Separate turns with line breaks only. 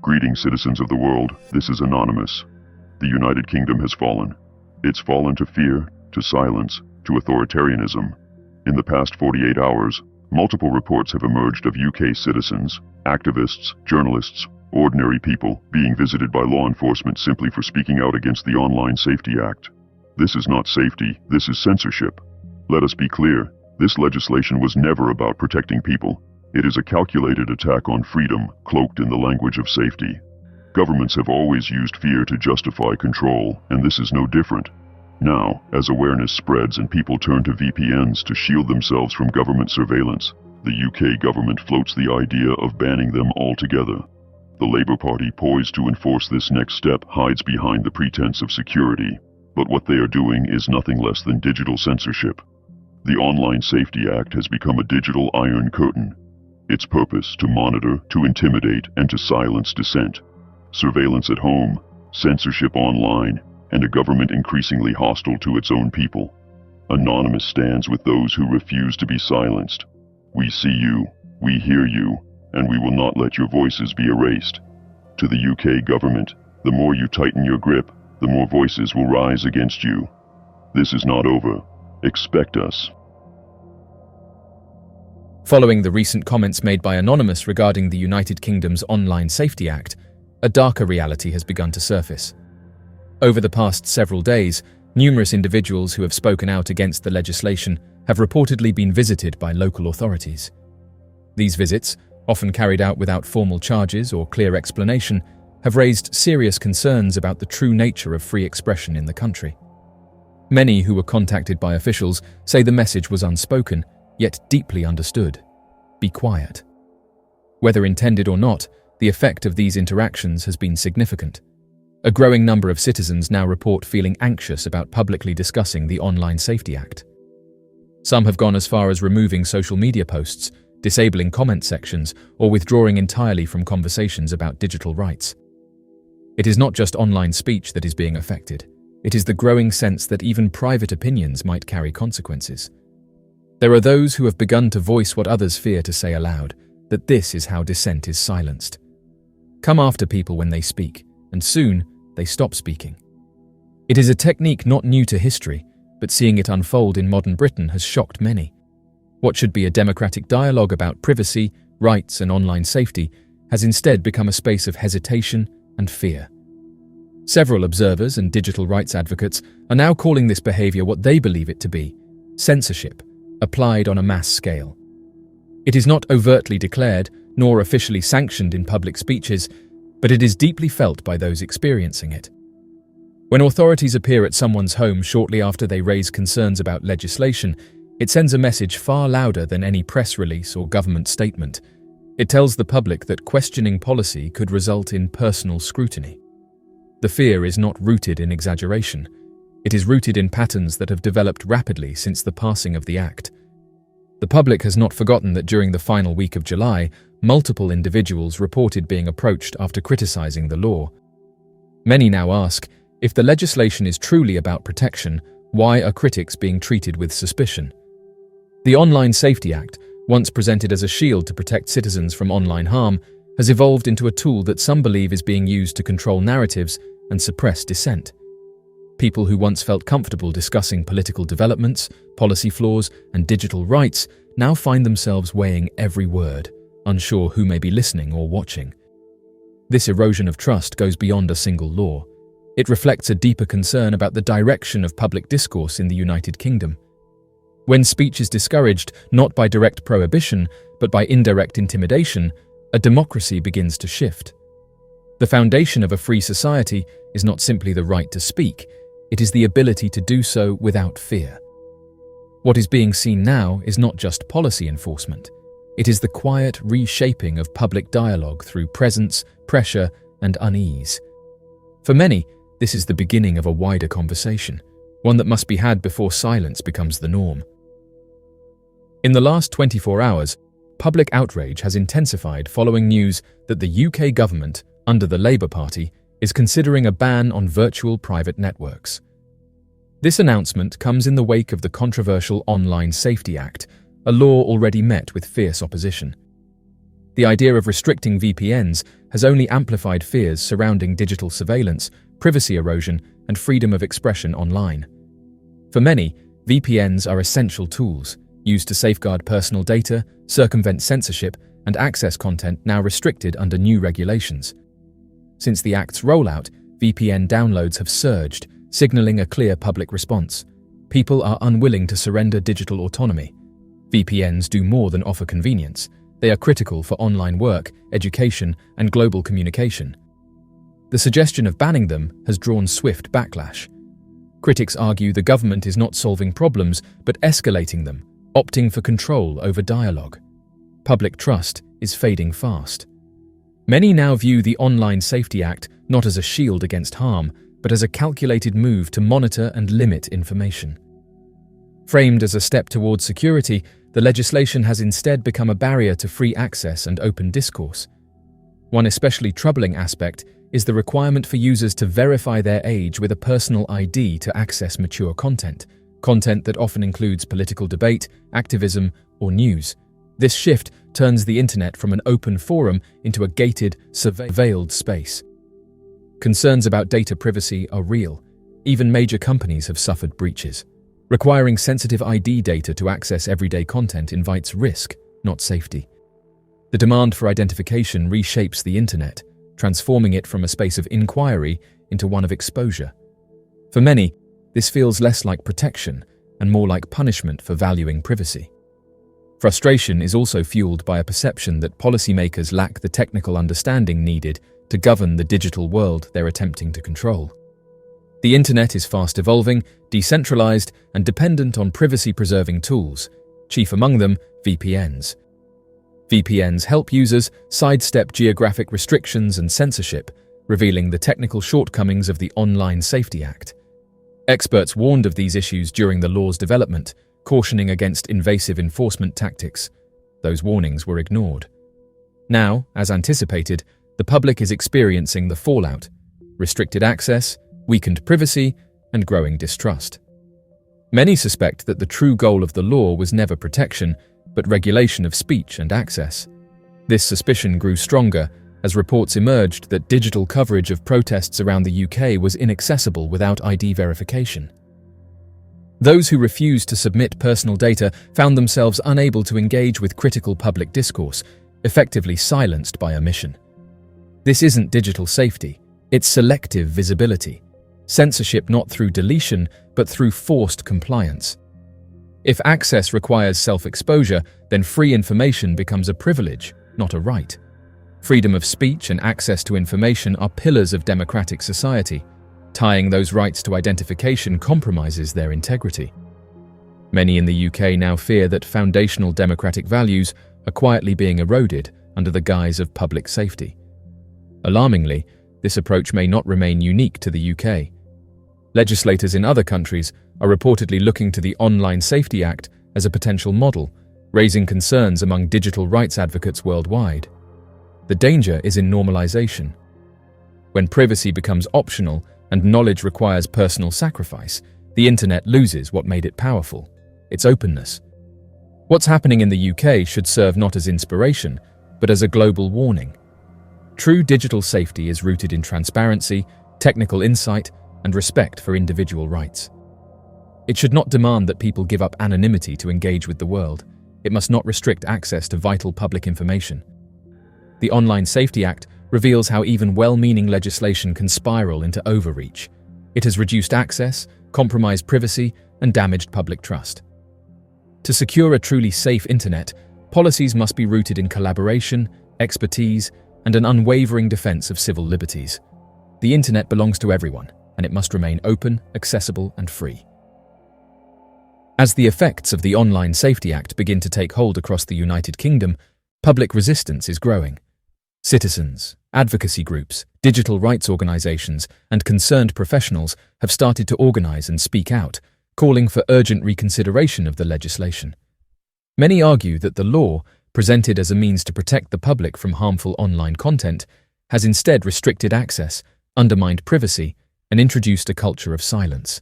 Greetings, citizens of the world. This is Anonymous. The United Kingdom has fallen. It's fallen to fear, to silence, to authoritarianism. In the past 48 hours, multiple reports have emerged of UK citizens, activists, journalists, ordinary people being visited by law enforcement simply for speaking out against the Online Safety Act. This is not safety, this is censorship. Let us be clear, this legislation was never about protecting people. It is a calculated attack on freedom, cloaked in the language of safety. Governments have always used fear to justify control, and this is no different. Now, as awareness spreads and people turn to VPNs to shield themselves from government surveillance, the UK government floats the idea of banning them altogether. The Labour Party, poised to enforce this next step, hides behind the pretense of security, but what they are doing is nothing less than digital censorship. The Online Safety Act has become a digital iron curtain. Its purpose to monitor, to intimidate, and to silence dissent. Surveillance at home, censorship online, and a government increasingly hostile to its own people. Anonymous stands with those who refuse to be silenced. We see you, we hear you, and we will not let your voices be erased. To the UK government, the more you tighten your grip, the more voices will rise against you. This is not over. Expect us.
Following the recent comments made by Anonymous regarding the United Kingdom's Online Safety Act, a darker reality has begun to surface. Over the past several days, numerous individuals who have spoken out against the legislation have reportedly been visited by local authorities. These visits, often carried out without formal charges or clear explanation, have raised serious concerns about the true nature of free expression in the country. Many who were contacted by officials say the message was unspoken, yet deeply understood. Be quiet. Whether intended or not, the effect of these interactions has been significant. A growing number of citizens now report feeling anxious about publicly discussing the Online Safety Act. Some have gone as far as removing social media posts, disabling comment sections, or withdrawing entirely from conversations about digital rights. It is not just online speech that is being affected. It is the growing sense that even private opinions might carry consequences. There are those who have begun to voice what others fear to say aloud, that this is how dissent is silenced. Come after people when they speak, and soon they stop speaking. It is a technique not new to history, but seeing it unfold in modern Britain has shocked many. What should be a democratic dialogue about privacy, rights, and online safety has instead become a space of hesitation and fear. Several observers and digital rights advocates are now calling this behavior what they believe it to be: censorship, applied on a mass scale. It is not overtly declared, nor officially sanctioned in public speeches, but it is deeply felt by those experiencing it. When authorities appear at someone's home shortly after they raise concerns about legislation, it sends a message far louder than any press release or government statement. It tells the public that questioning policy could result in personal scrutiny. The fear is not rooted in exaggeration. It is rooted in patterns that have developed rapidly since the passing of the Act. The public has not forgotten that during the final week of July, multiple individuals reported being approached after criticizing the law. Many now ask, if the legislation is truly about protection, why are critics being treated with suspicion? The Online Safety Act, once presented as a shield to protect citizens from online harm, has evolved into a tool that some believe is being used to control narratives and suppress dissent. People who once felt comfortable discussing political developments, policy flaws, and digital rights now find themselves weighing every word, unsure who may be listening or watching. This erosion of trust goes beyond a single law. It reflects a deeper concern about the direction of public discourse in the United Kingdom. When speech is discouraged not by direct prohibition, but by indirect intimidation, a democracy begins to shift. The foundation of a free society is not simply the right to speak, it is the ability to do so without fear. What is being seen now is not just policy enforcement. It is the quiet reshaping of public dialogue through presence, pressure, and unease. For many, this is the beginning of a wider conversation, one that must be had before silence becomes the norm. In the last 24 hours, public outrage has intensified following news that the UK government, under the Labour Party, is considering a ban on virtual private networks. This announcement comes in the wake of the controversial Online Safety Act, a law already met with fierce opposition. The idea of restricting VPNs has only amplified fears surrounding digital surveillance, privacy erosion, and freedom of expression online. For many, VPNs are essential tools, used to safeguard personal data, circumvent censorship, and access content now restricted under new regulations. Since the Act's rollout, VPN downloads have surged, signaling a clear public response. People are unwilling to surrender digital autonomy. VPNs do more than offer convenience. They are critical for online work, education, and global communication. The suggestion of banning them has drawn swift backlash. Critics argue the government is not solving problems, but escalating them, opting for control over dialogue. Public trust is fading fast. Many now view the Online Safety Act not as a shield against harm, but as a calculated move to monitor and limit information. Framed as a step towards security, the legislation has instead become a barrier to free access and open discourse. One especially troubling aspect is the requirement for users to verify their age with a personal ID to access mature content that often includes political debate, activism, or news. This shift turns the internet from an open forum into a gated, surveilled space. Concerns about data privacy are real. Even major companies have suffered breaches. Requiring sensitive ID data to access everyday content invites risk, not safety. The demand for identification reshapes the internet, transforming it from a space of inquiry into one of exposure. For many, this feels less like protection and more like punishment for valuing privacy. Frustration is also fueled by a perception that policymakers lack the technical understanding needed to govern the digital world they're attempting to control. The internet is fast evolving, decentralized, and dependent on privacy-preserving tools, chief among them VPNs. VPNs help users sidestep geographic restrictions and censorship, revealing the technical shortcomings of the Online Safety Act. Experts warned of these issues during the law's development, cautioning against invasive enforcement tactics. Those warnings were ignored. Now, as anticipated, the public is experiencing the fallout: restricted access, weakened privacy, and growing distrust. Many suspect that the true goal of the law was never protection, but regulation of speech and access. This suspicion grew stronger as reports emerged that digital coverage of protests around the UK was inaccessible without ID verification. Those who refused to submit personal data found themselves unable to engage with critical public discourse, effectively silenced by omission. This isn't digital safety, it's selective visibility. Censorship not through deletion, but through forced compliance. If access requires self-exposure, then free information becomes a privilege, not a right. Freedom of speech and access to information are pillars of democratic society. Tying those rights to identification compromises their integrity. Many in the UK now fear that foundational democratic values are quietly being eroded under the guise of public safety. Alarmingly, this approach may not remain unique to the UK. Legislators in other countries are reportedly looking to the Online Safety Act as a potential model, raising concerns among digital rights advocates worldwide. The danger is in normalization. When privacy becomes optional and knowledge requires personal sacrifice, the internet loses what made it powerful: its openness. What's happening in the UK should serve not as inspiration, but as a global warning. True digital safety is rooted in transparency, technical insight, and respect for individual rights. It should not demand that people give up anonymity to engage with the world. It must not restrict access to vital public information. The Online Safety Act reveals how even well-meaning legislation can spiral into overreach. It has reduced access, compromised privacy, and damaged public trust. To secure a truly safe internet, policies must be rooted in collaboration, expertise, and an unwavering defense of civil liberties. The internet belongs to everyone, and it must remain open, accessible, and free. As the effects of the Online Safety Act begin to take hold across the United Kingdom, public resistance is growing. Citizens, advocacy groups, digital rights organisations, and concerned professionals have started to organise and speak out, calling for urgent reconsideration of the legislation. Many argue that the law, presented as a means to protect the public from harmful online content, has instead restricted access, undermined privacy, and introduced a culture of silence.